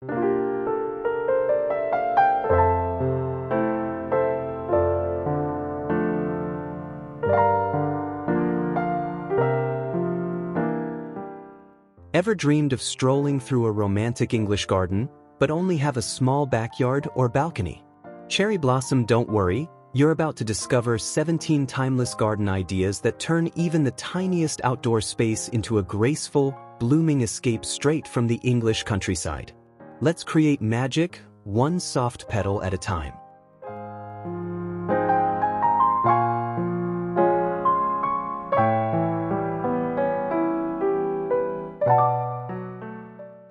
Ever dreamed of strolling through a romantic English garden, but only have a small backyard or balcony? Cherry Blossom, don't worry, you're about to discover 17 timeless garden ideas that turn even the tiniest outdoor space into a graceful, blooming escape straight from the English countryside. Let's create magic, one soft petal at a time.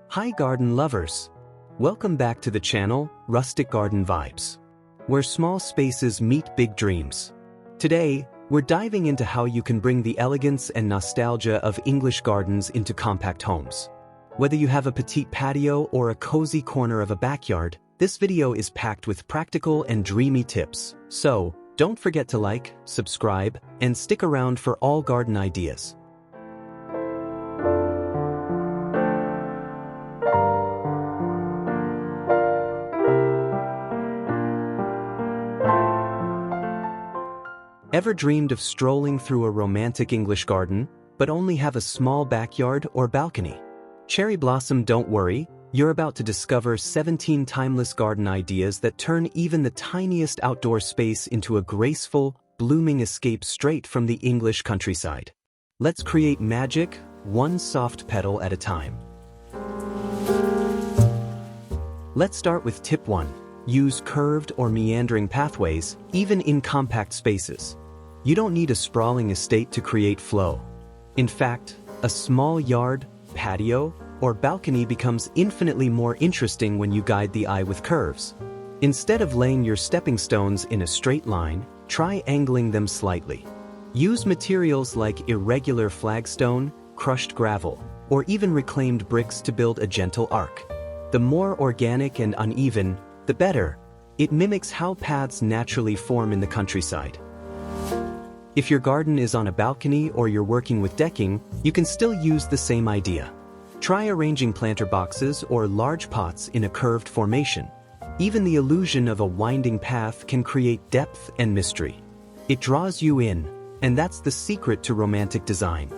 Hi garden lovers! Welcome back to the channel, Rustic Garden Vibes, where small spaces meet big dreams. Today, we're diving into how you can bring the elegance and nostalgia of English gardens into compact homes. Whether you have a petite patio or a cozy corner of a backyard, this video is packed with practical and dreamy tips. So, don't forget to like, subscribe, and stick around for all garden ideas. Ever dreamed of strolling through a romantic English garden, but only have a small backyard or balcony? Cherry Blossom, don't worry, you're about to discover 17 timeless garden ideas that turn even the tiniest outdoor space into a graceful, blooming escape straight from the English countryside. Let's create magic, one soft petal at a time. Let's start with tip 1. Use curved or meandering pathways, even in compact spaces. You don't need a sprawling estate to create flow. In fact, a small yard, patio, or balcony becomes infinitely more interesting when you guide the eye with curves. Instead of laying your stepping stones in a straight line, try angling them slightly. Use materials like irregular flagstone, crushed gravel, or even reclaimed bricks to build a gentle arc. The more organic and uneven, the better. It mimics how paths naturally form in the countryside. If your garden is on a balcony or you're working with decking, you can still use the same idea. Try arranging planter boxes or large pots in a curved formation. Even the illusion of a winding path can create depth and mystery. It draws you in, and that's the secret to romantic design.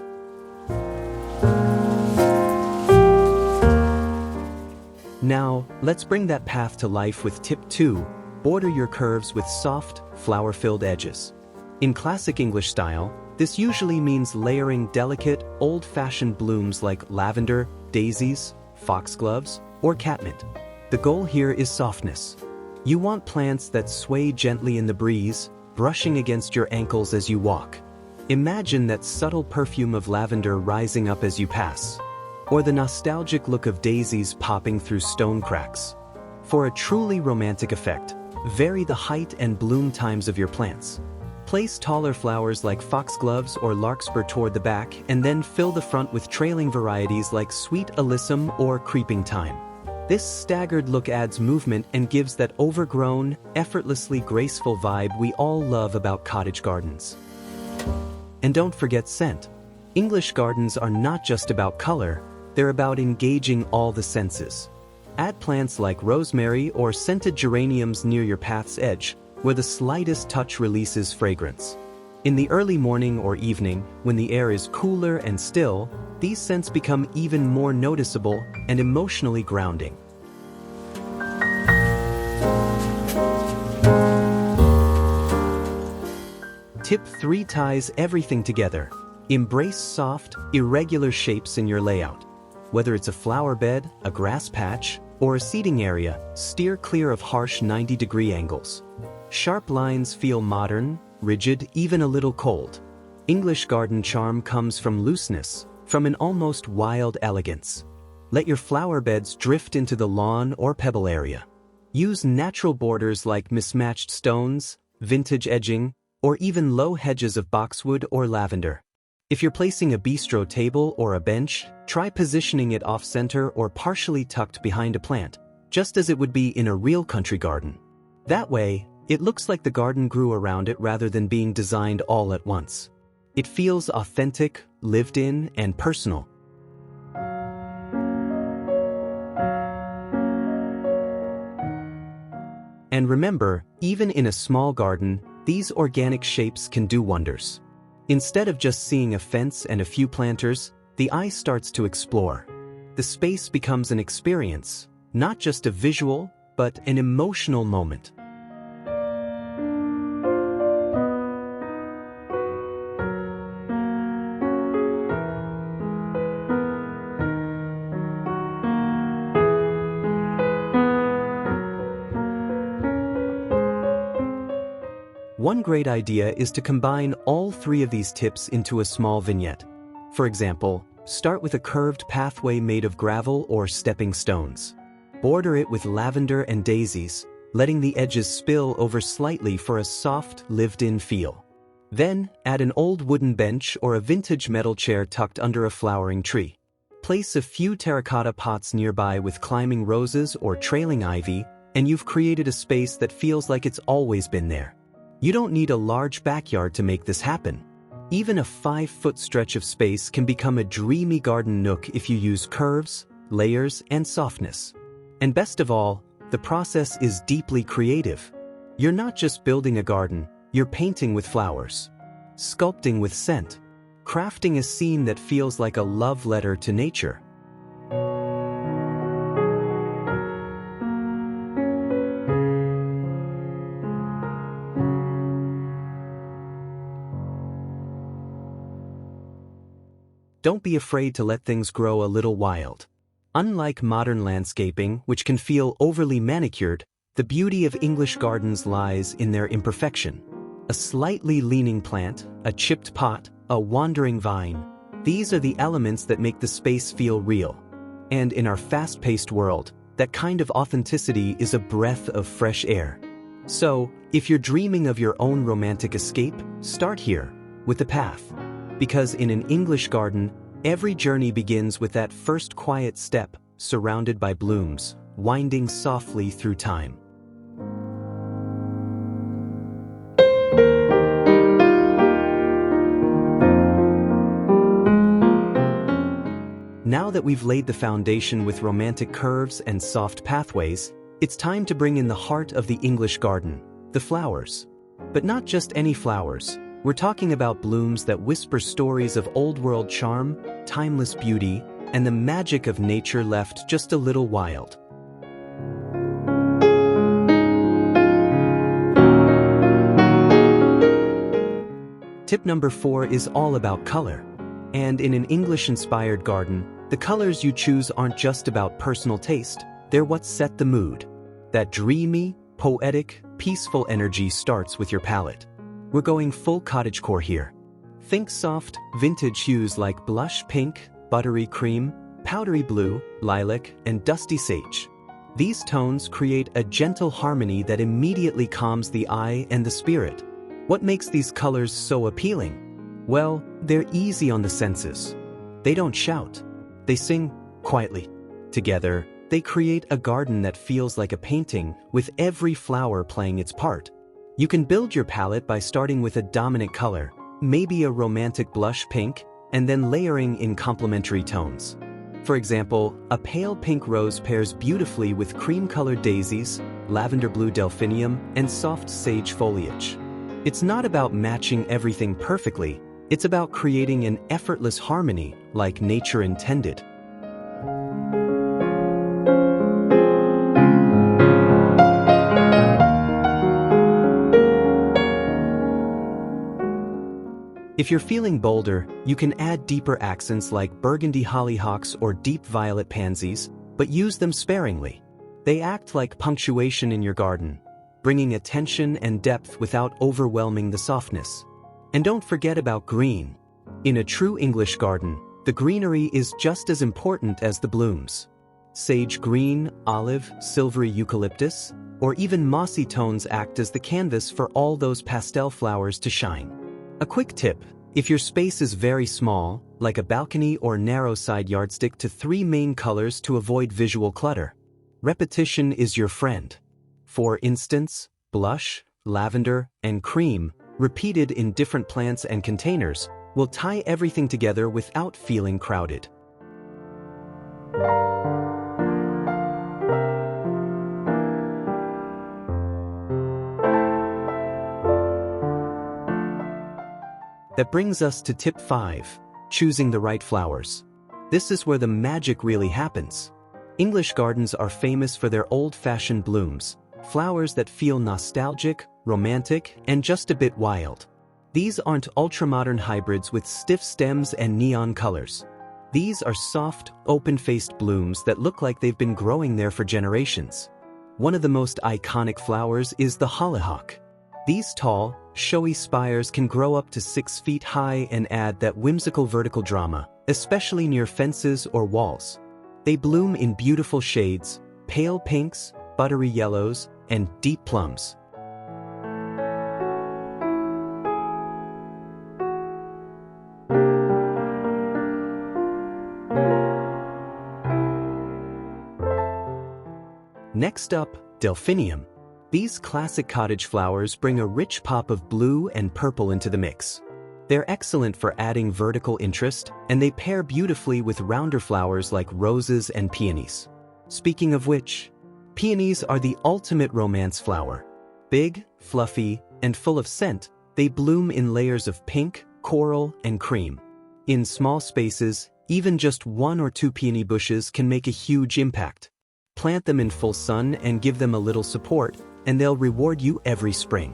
Now, let's bring that path to life with tip 2, border your curves with soft, flower-filled edges. In classic English style, this usually means layering delicate, old-fashioned blooms like lavender, daisies, foxgloves, or catmint. The goal here is softness. You want plants that sway gently in the breeze, brushing against your ankles as you walk. Imagine that subtle perfume of lavender rising up as you pass, or the nostalgic look of daisies popping through stone cracks. For a truly romantic effect, vary the height and bloom times of your plants. Place taller flowers like foxgloves or larkspur toward the back, and then fill the front with trailing varieties like sweet alyssum or creeping thyme. This staggered look adds movement and gives that overgrown, effortlessly graceful vibe we all love about cottage gardens. And don't forget scent. English gardens are not just about color, they're about engaging all the senses. Add plants like rosemary or scented geraniums near your path's edge, where the slightest touch releases fragrance. In the early morning or evening, when the air is cooler and still, these scents become even more noticeable and emotionally grounding. Tip 3 ties everything together. Embrace soft, irregular shapes in your layout. Whether it's a flower bed, a grass patch, or a seating area, steer clear of harsh 90-degree angles. Sharp lines feel modern, rigid, even a little cold. English garden charm comes from looseness, from an almost wild elegance. Let your flower beds drift into the lawn or pebble area. Use natural borders like mismatched stones, vintage edging, or even low hedges of boxwood or lavender. If you're placing a bistro table or a bench, try positioning it off-center or partially tucked behind a plant, just as it would be in a real country garden. That way, it looks like the garden grew around it rather than being designed all at once. It feels authentic, lived in, and personal. And remember, even in a small garden, these organic shapes can do wonders. Instead of just seeing a fence and a few planters, the eye starts to explore. The space becomes an experience, not just a visual, but an emotional moment. One great idea is to combine all three of these tips into a small vignette. For example, start with a curved pathway made of gravel or stepping stones. Border it with lavender and daisies, letting the edges spill over slightly for a soft, lived-in feel. Then, add an old wooden bench or a vintage metal chair tucked under a flowering tree. Place a few terracotta pots nearby with climbing roses or trailing ivy, and you've created a space that feels like it's always been there. You don't need a large backyard to make this happen. Even a 5-foot stretch of space can become a dreamy garden nook if you use curves, layers, and softness. And best of all, the process is deeply creative. You're not just building a garden, you're painting with flowers, sculpting with scent, crafting a scene that feels like a love letter to nature. Don't be afraid to let things grow a little wild. Unlike modern landscaping, which can feel overly manicured, the beauty of English gardens lies in their imperfection. A slightly leaning plant, a chipped pot, a wandering vine. These are the elements that make the space feel real. And in our fast-paced world, that kind of authenticity is a breath of fresh air. So, if you're dreaming of your own romantic escape, start here, with the path. Because in an English garden, every journey begins with that first quiet step, surrounded by blooms, winding softly through time. Now that we've laid the foundation with romantic curves and soft pathways, it's time to bring in the heart of the English garden, the flowers. But not just any flowers. We're talking about blooms that whisper stories of old-world charm, timeless beauty, and the magic of nature left just a little wild. Tip number 4 is all about color. And in an English-inspired garden, the colors you choose aren't just about personal taste, they're what set the mood. That dreamy, poetic, peaceful energy starts with your palette. We're going full cottagecore here. Think soft, vintage hues like blush pink, buttery cream, powdery blue, lilac, and dusty sage. These tones create a gentle harmony that immediately calms the eye and the spirit. What makes these colors so appealing? Well, they're easy on the senses. They don't shout. They sing quietly. Together, they create a garden that feels like a painting, with every flower playing its part. You can build your palette by starting with a dominant color, maybe a romantic blush pink, and then layering in complementary tones. For example, a pale pink rose pairs beautifully with cream-colored daisies, lavender blue delphinium, and soft sage foliage. It's not about matching everything perfectly, it's about creating an effortless harmony like nature intended. If you're feeling bolder, you can add deeper accents like burgundy hollyhocks or deep violet pansies, but use them sparingly. They act like punctuation in your garden, bringing attention and depth without overwhelming the softness. And don't forget about green. In a true English garden, the greenery is just as important as the blooms. Sage green, olive, silvery eucalyptus, or even mossy tones act as the canvas for all those pastel flowers to shine. A quick tip: if your space is very small, like a balcony or narrow side yard, stick to 3 main colors to avoid visual clutter. Repetition is your friend. For instance, blush, lavender, and cream, repeated in different plants and containers, will tie everything together without feeling crowded. That brings us to tip 5, choosing the right flowers. This is where the magic really happens. English gardens are famous for their old-fashioned blooms, flowers that feel nostalgic, romantic, and just a bit wild. These aren't ultra-modern hybrids with stiff stems and neon colors. These are soft, open-faced blooms that look like they've been growing there for generations. One of the most iconic flowers is the hollyhock. These tall, showy spires can grow up to 6 feet high and add that whimsical vertical drama, especially near fences or walls. They bloom in beautiful shades, pale pinks, buttery yellows, and deep plums. Next up, delphinium. These classic cottage flowers bring a rich pop of blue and purple into the mix. They're excellent for adding vertical interest, and they pair beautifully with rounder flowers like roses and peonies. Speaking of which, peonies are the ultimate romance flower. Big, fluffy, and full of scent, they bloom in layers of pink, coral, and cream. In small spaces, even just 1 or 2 peony bushes can make a huge impact. Plant them in full sun and give them a little support, and they'll reward you every spring.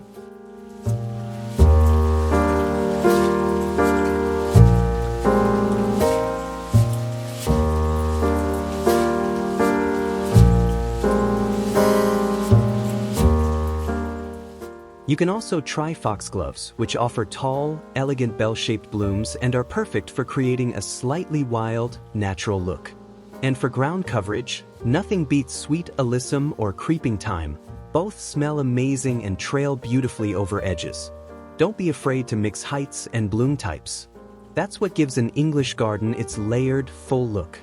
You can also try foxgloves, which offer tall, elegant bell-shaped blooms and are perfect for creating a slightly wild, natural look. And for ground coverage, nothing beats sweet alyssum or creeping thyme. Both smell amazing and trail beautifully over edges. Don't be afraid to mix heights and bloom types. That's what gives an English garden its layered, full look.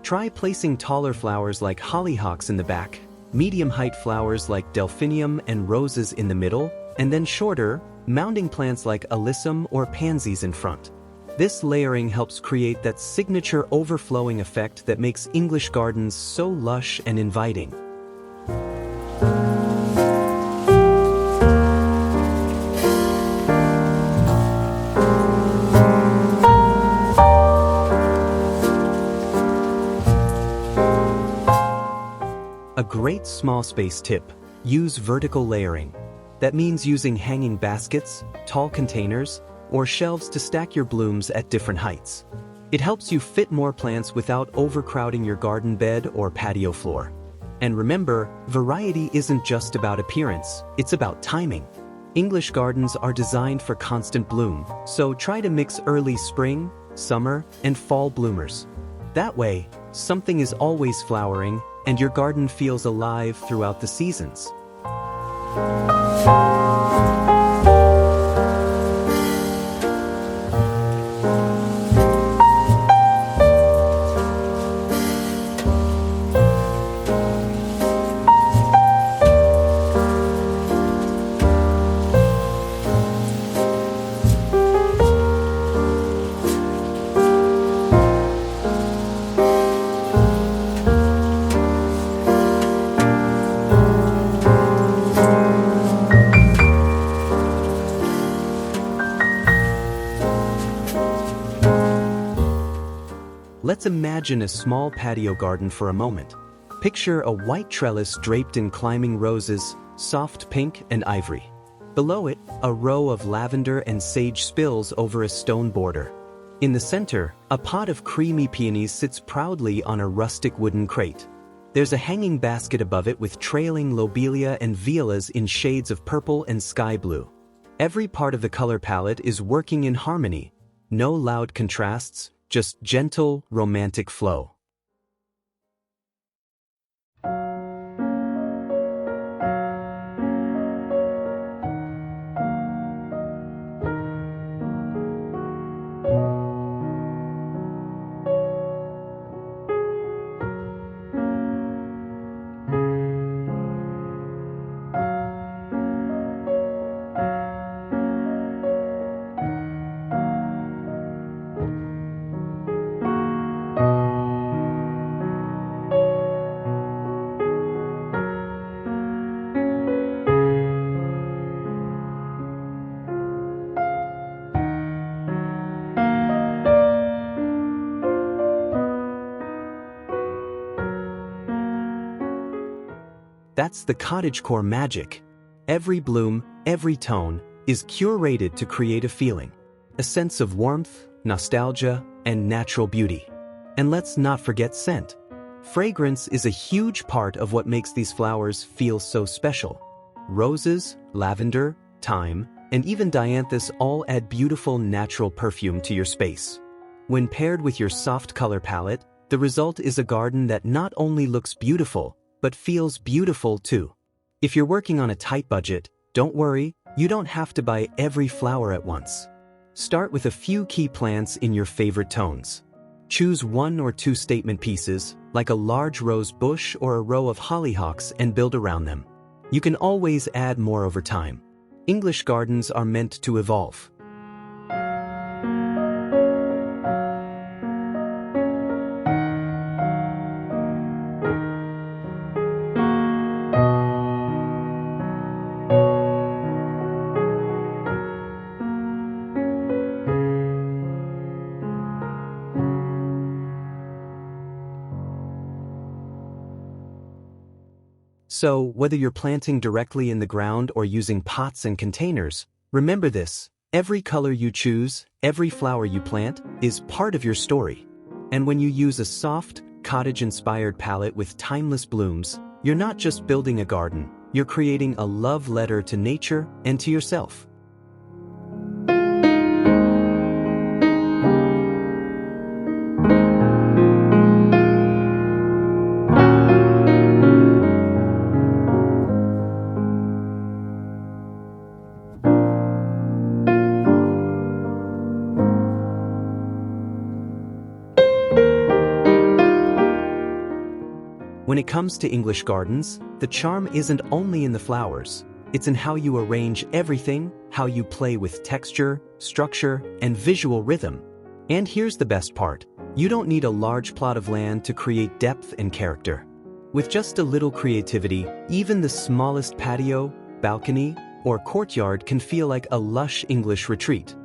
Try placing taller flowers like hollyhocks in the back, medium-height flowers like delphinium and roses in the middle, and then shorter, mounding plants like alyssum or pansies in front. This layering helps create that signature overflowing effect that makes English gardens so lush and inviting. A great small space tip: use vertical layering. That means using hanging baskets, tall containers, or shelves to stack your blooms at different heights. It helps you fit more plants without overcrowding your garden bed or patio floor. And remember, variety isn't just about appearance, it's about timing. English gardens are designed for constant bloom, so try to mix early spring, summer, and fall bloomers. That way, something is always flowering, and your garden feels alive throughout the seasons. Let's imagine a small patio garden for a moment. Picture a white trellis draped in climbing roses, soft pink and ivory. Below it, a row of lavender and sage spills over a stone border. In the center, a pot of creamy peonies sits proudly on a rustic wooden crate. There's a hanging basket above it with trailing lobelia and violas in shades of purple and sky blue. Every part of the color palette is working in harmony. No loud contrasts, just gentle, romantic flow. That's the cottagecore magic. Every bloom, every tone, is curated to create a feeling. A sense of warmth, nostalgia, and natural beauty. And let's not forget scent. Fragrance is a huge part of what makes these flowers feel so special. Roses, lavender, thyme, and even dianthus all add beautiful natural perfume to your space. When paired with your soft color palette, the result is a garden that not only looks beautiful, but feels beautiful too. If you're working on a tight budget, don't worry, you don't have to buy every flower at once. Start with a few key plants in your favorite tones. Choose 1 or 2 statement pieces, like a large rose bush or a row of hollyhocks, and build around them. You can always add more over time. English gardens are meant to evolve. So, whether you're planting directly in the ground or using pots and containers, remember this: every color you choose, every flower you plant, is part of your story. And when you use a soft, cottage-inspired palette with timeless blooms, you're not just building a garden, you're creating a love letter to nature and to yourself. When it comes to English gardens, the charm isn't only in the flowers, it's in how you arrange everything, how you play with texture, structure, and visual rhythm. And here's the best part: you don't need a large plot of land to create depth and character. With just a little creativity, even the smallest patio, balcony, or courtyard can feel like a lush English retreat.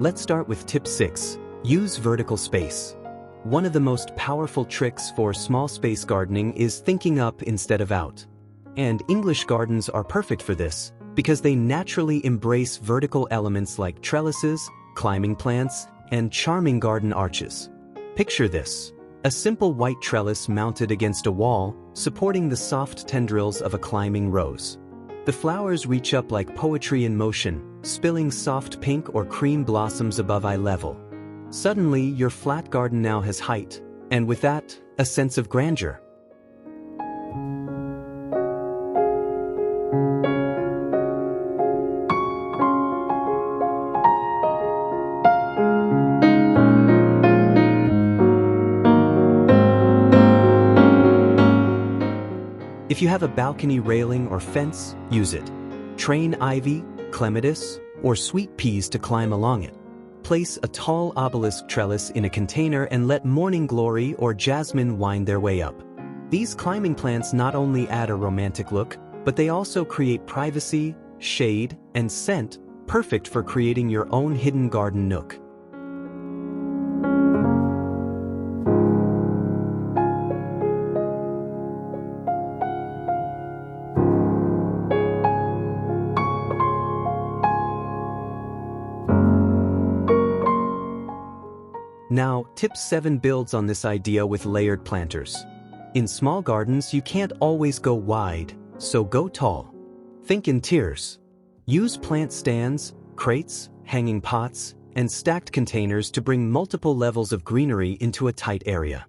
Let's start with tip 6. Use vertical space. One of the most powerful tricks for small space gardening is thinking up instead of out. And English gardens are perfect for this, because they naturally embrace vertical elements like trellises, climbing plants, and charming garden arches. Picture this: a simple white trellis mounted against a wall, supporting the soft tendrils of a climbing rose. The flowers reach up like poetry in motion, spilling soft pink or cream blossoms above eye level. Suddenly, your flat garden now has height, and with that, a sense of grandeur. If you have a balcony railing or fence, use it. Train ivy, clematis, or sweet peas to climb along it. Place a tall obelisk trellis in a container and let morning glory or jasmine wind their way up. These climbing plants not only add a romantic look, but they also create privacy, shade, and scent, perfect for creating your own hidden garden nook. Now, tip 7 builds on this idea with layered planters. In small gardens, you can't always go wide, so go tall. Think in tiers. Use plant stands, crates, hanging pots, and stacked containers to bring multiple levels of greenery into a tight area.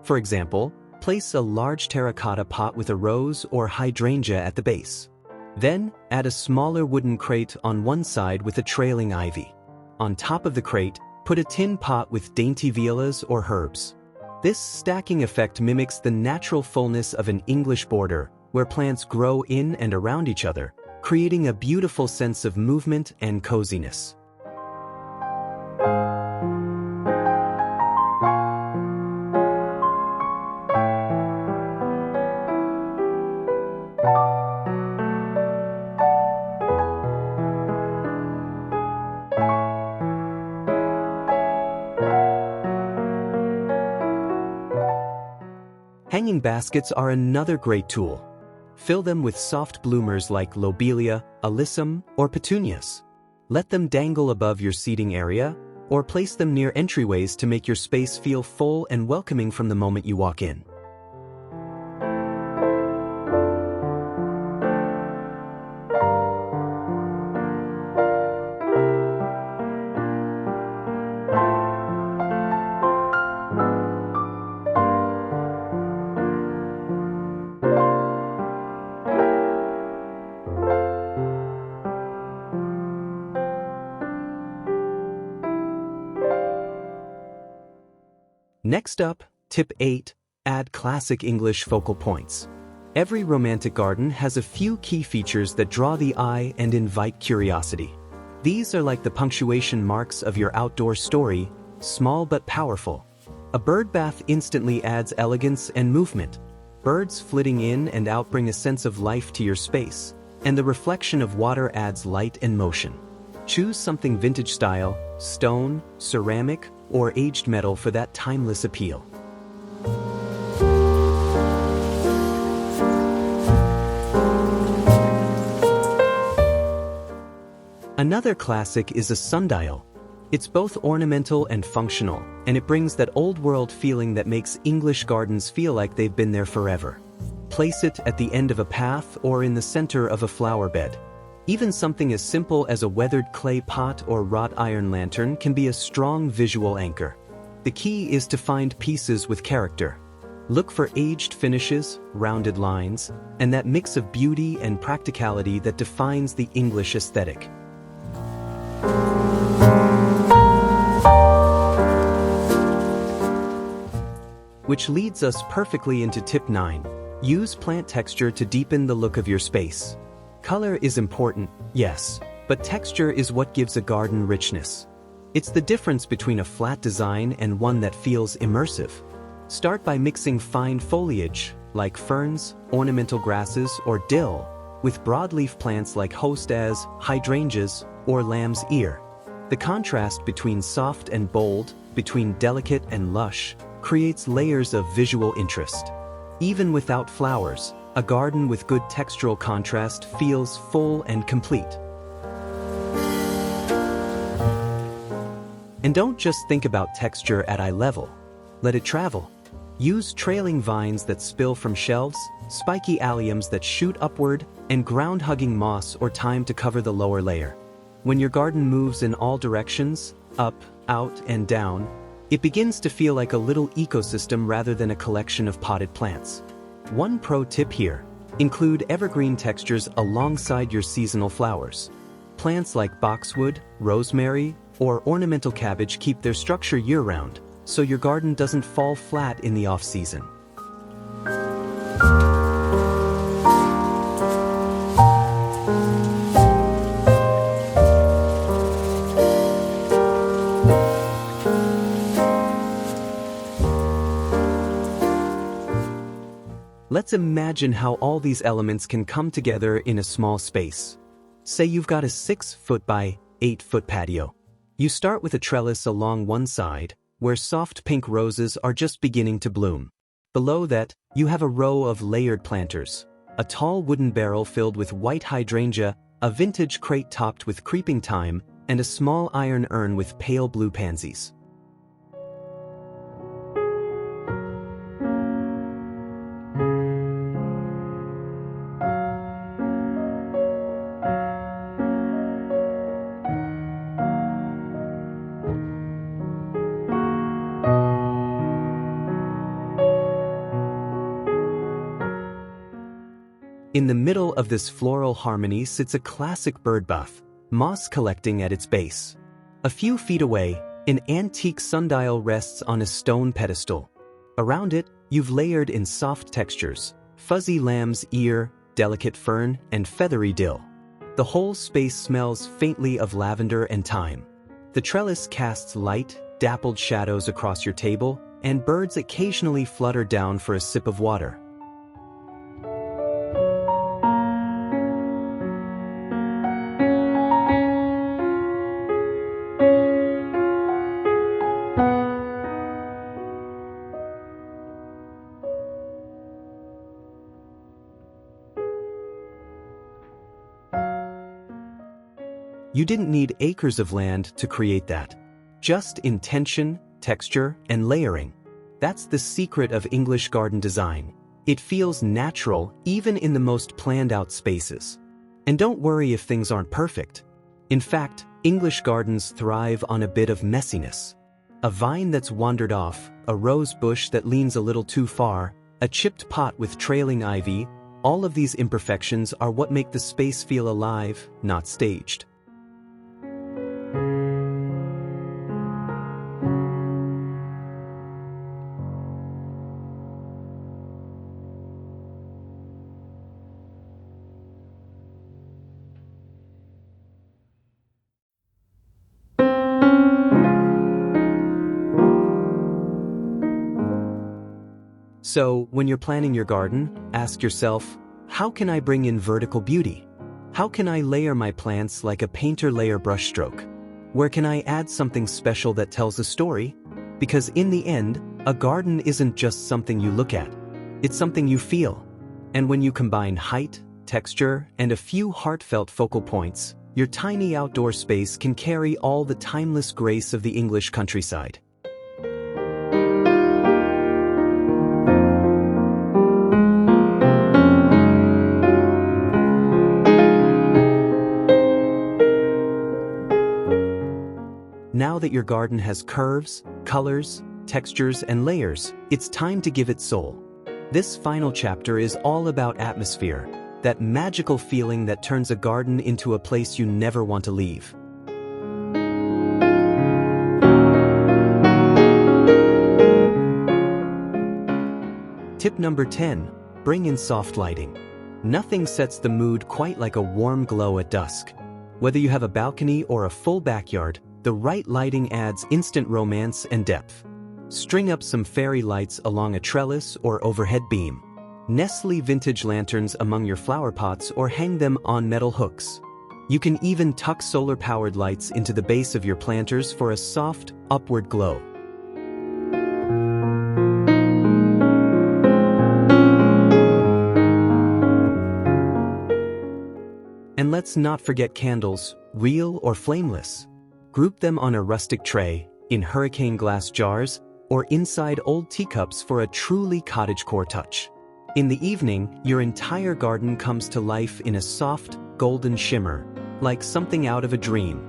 For example, place a large terracotta pot with a rose or hydrangea at the base. Then, add a smaller wooden crate on one side with a trailing ivy. On top of the crate, put a tin pot with dainty violas or herbs. This stacking effect mimics the natural fullness of an English border, where plants grow in and around each other, creating a beautiful sense of movement and coziness. Hanging baskets are another great tool. Fill them with soft bloomers like lobelia, alyssum, or petunias. Let them dangle above your seating area, or place them near entryways to make your space feel full and welcoming from the moment you walk in. Next up, tip 8, add classic English focal points. Every romantic garden has a few key features that draw the eye and invite curiosity. These are like the punctuation marks of your outdoor story, small but powerful. A bird bath instantly adds elegance and movement. Birds flitting in and out bring a sense of life to your space, and the reflection of water adds light and motion. Choose something vintage style, stone, ceramic, or aged metal for that timeless appeal. Another classic is a sundial. It's both ornamental and functional, and it brings that old-world feeling that makes English gardens feel like they've been there forever. Place it at the end of a path or in the center of a flower bed. Even something as simple as a weathered clay pot or wrought iron lantern can be a strong visual anchor. The key is to find pieces with character. Look for aged finishes, rounded lines, and that mix of beauty and practicality that defines the English aesthetic. Which leads us perfectly into tip 9. Use plant texture to deepen the look of your space. Color is important, yes, but texture is what gives a garden richness. It's the difference between a flat design and one that feels immersive. Start by mixing fine foliage, like ferns, ornamental grasses, or dill, with broadleaf plants like hostas, hydrangeas, or lamb's ear. The contrast between soft and bold, between delicate and lush, creates layers of visual interest. Even without flowers, a garden with good textural contrast feels full and complete. And don't just think about texture at eye level. Let it travel. Use trailing vines that spill from shelves, spiky alliums that shoot upward, and ground-hugging moss or thyme to cover the lower layer. When your garden moves in all directions, up, out, and down, it begins to feel like a little ecosystem rather than a collection of potted plants. One pro tip here: include evergreen textures alongside your seasonal flowers. Plants like boxwood, rosemary, or ornamental cabbage keep their structure year-round, so your garden doesn't fall flat in the off-season. Let's imagine how all these elements can come together in a small space. Say you've got a 6-foot by 8-foot patio. You start with a trellis along one side, where soft pink roses are just beginning to bloom. Below that, you have a row of layered planters, a tall wooden barrel filled with white hydrangea, a vintage crate topped with creeping thyme, and a small iron urn with pale blue pansies. In the middle of this floral harmony sits a classic birdbath, moss collecting at its base. A few feet away, an antique sundial rests on a stone pedestal. Around it, you've layered in soft textures, fuzzy lamb's ear, delicate fern, and feathery dill. The whole space smells faintly of lavender and thyme. The trellis casts light, dappled shadows across your table, and birds occasionally flutter down for a sip of water. You didn't need acres of land to create that. Just intention, texture, and layering. That's the secret of English garden design. It feels natural even in the most planned-out spaces. And don't worry if things aren't perfect. In fact, English gardens thrive on a bit of messiness. A vine that's wandered off, a rose bush that leans a little too far, a chipped pot with trailing ivy, all of these imperfections are what make the space feel alive, not staged. So, when you're planning your garden, ask yourself, how can I bring in vertical beauty? How can I layer my plants like a painter layer brushstroke? Where can I add something special that tells a story? Because in the end, a garden isn't just something you look at. It's something you feel. And when you combine height, texture, and a few heartfelt focal points, your tiny outdoor space can carry all the timeless grace of the English countryside. Now that your garden has curves, colors, textures, and layers, it's time to give it soul. This final chapter is all about atmosphere, that magical feeling that turns a garden into a place you never want to leave. Tip number 10. Bring in soft lighting. Nothing sets the mood quite like a warm glow at dusk. Whether you have a balcony or a full backyard, the right lighting adds instant romance and depth. String up some fairy lights along a trellis or overhead beam. Nestle vintage lanterns among your flower pots or hang them on metal hooks. You can even tuck solar-powered lights into the base of your planters for a soft, upward glow. And let's not forget candles, real or flameless. Group them on a rustic tray, in hurricane glass jars, or inside old teacups for a truly cottagecore touch. In the evening, your entire garden comes to life in a soft, golden shimmer, like something out of a dream.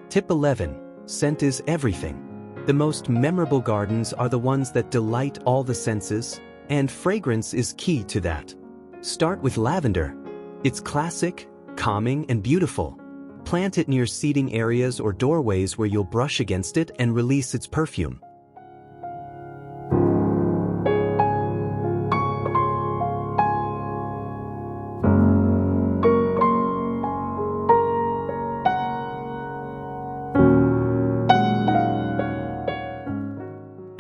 Tip 11. Scent is everything. The most memorable gardens are the ones that delight all the senses, and fragrance is key to that. Start with lavender. It's classic, calming, and beautiful. Plant it near seating areas or doorways where you'll brush against it and release its perfume.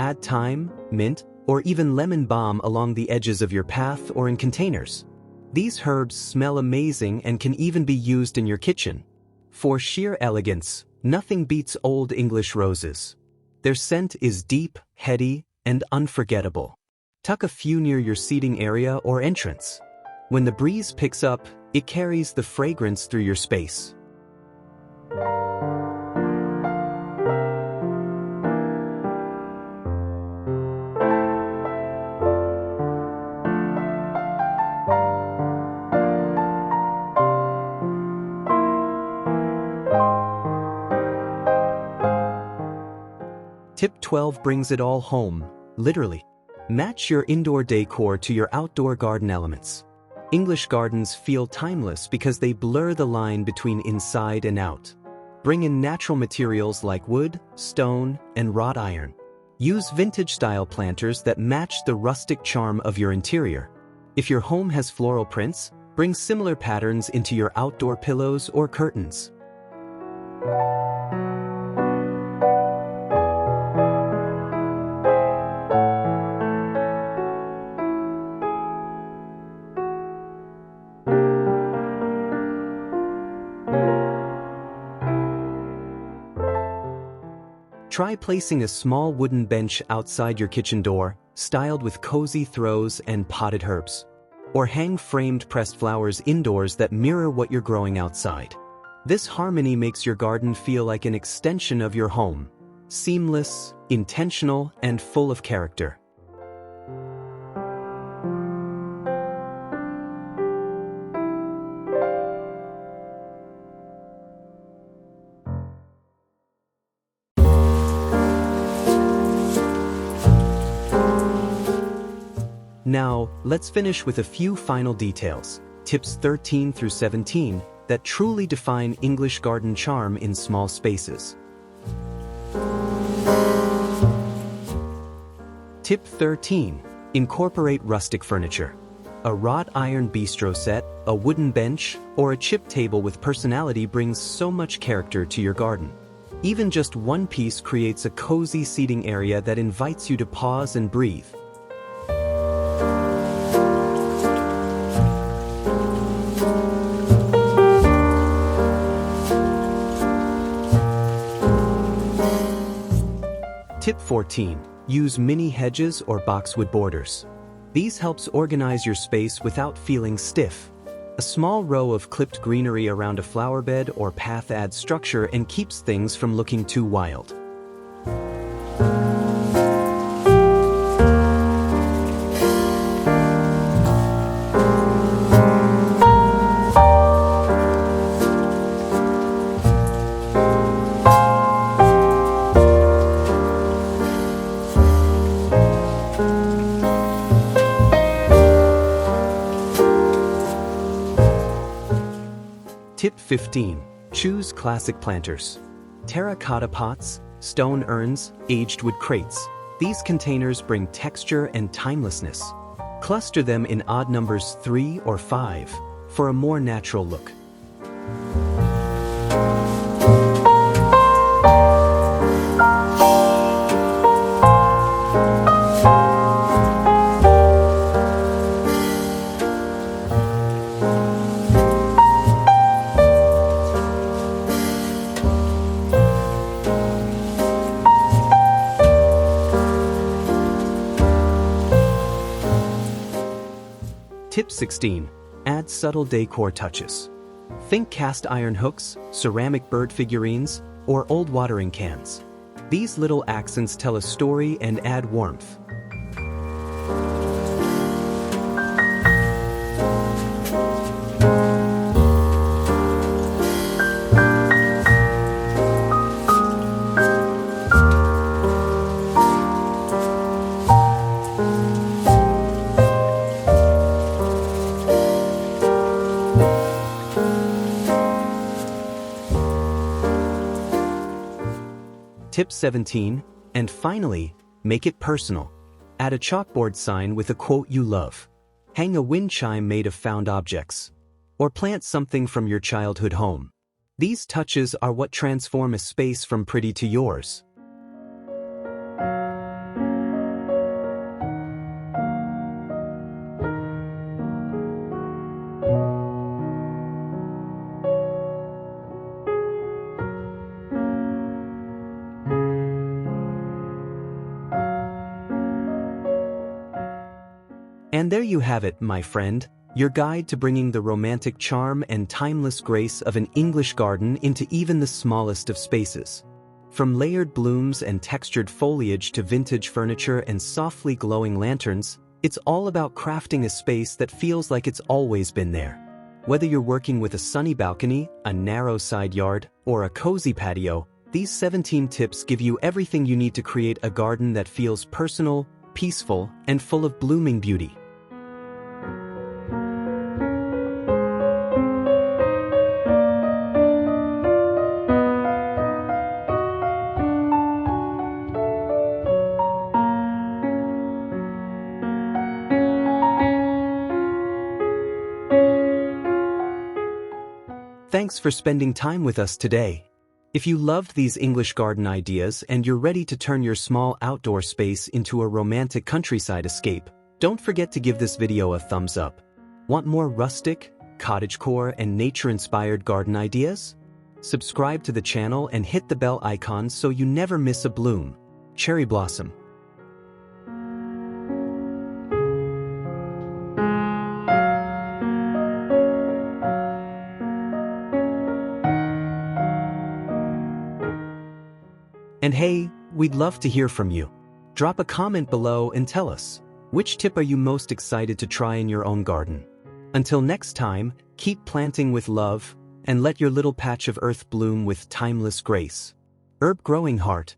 Add thyme, mint, or even lemon balm along the edges of your path or in containers. These herbs smell amazing and can even be used in your kitchen. For sheer elegance, nothing beats Old English roses. Their scent is deep, heady, and unforgettable. Tuck a few near your seating area or entrance. When the breeze picks up, it carries the fragrance through your space. Tip 12 brings it all home, literally. Match your indoor decor to your outdoor garden elements. English gardens feel timeless because they blur the line between inside and out. Bring in natural materials like wood, stone, and wrought iron. Use vintage-style planters that match the rustic charm of your interior. If your home has floral prints, bring similar patterns into your outdoor pillows or curtains. Try placing a small wooden bench outside your kitchen door, styled with cozy throws and potted herbs. Or hang framed pressed flowers indoors that mirror what you're growing outside. This harmony makes your garden feel like an extension of your home. Seamless, intentional, and full of character. Now, let's finish with a few final details, tips 13 through 17, that truly define English garden charm in small spaces. Tip 13. Incorporate rustic furniture. A wrought iron bistro set, a wooden bench, or a chip table with personality brings so much character to your garden. Even just one piece creates a cozy seating area that invites you to pause and breathe. Tip 14. Use mini hedges or boxwood borders. These helps organize your space without feeling stiff. A small row of clipped greenery around a flower bed or path adds structure and keeps things from looking too wild. Tip 15. Choose classic planters. Terracotta pots, stone urns, aged wood crates. These containers bring texture and timelessness. Cluster them in odd numbers 3 or 5 for a more natural look. Tip 16. Add subtle decor touches. Think cast iron hooks, ceramic bird figurines, or old watering cans. These little accents tell a story and add warmth. Tip 17, and finally, make it personal. Add a chalkboard sign with a quote you love. Hang a wind chime made of found objects. Or plant something from your childhood home. These touches are what transform a space from pretty to yours. And there you have it, my friend, your guide to bringing the romantic charm and timeless grace of an English garden into even the smallest of spaces. From layered blooms and textured foliage to vintage furniture and softly glowing lanterns, it's all about crafting a space that feels like it's always been there. Whether you're working with a sunny balcony, a narrow side yard, or a cozy patio, these 17 tips give you everything you need to create a garden that feels personal, peaceful, and full of blooming beauty. Thanks for spending time with us today. If you loved these English garden ideas and you're ready to turn your small outdoor space into a romantic countryside escape, don't forget to give this video a thumbs up. Want more rustic, cottagecore, and nature-inspired garden ideas? Subscribe to the channel and hit the bell icon so you never miss a bloom. Cherry blossom. And hey, we'd love to hear from you. Drop a comment below and tell us, which tip are you most excited to try in your own garden? Until next time, keep planting with love, and let your little patch of earth bloom with timeless grace. Herb growing heart.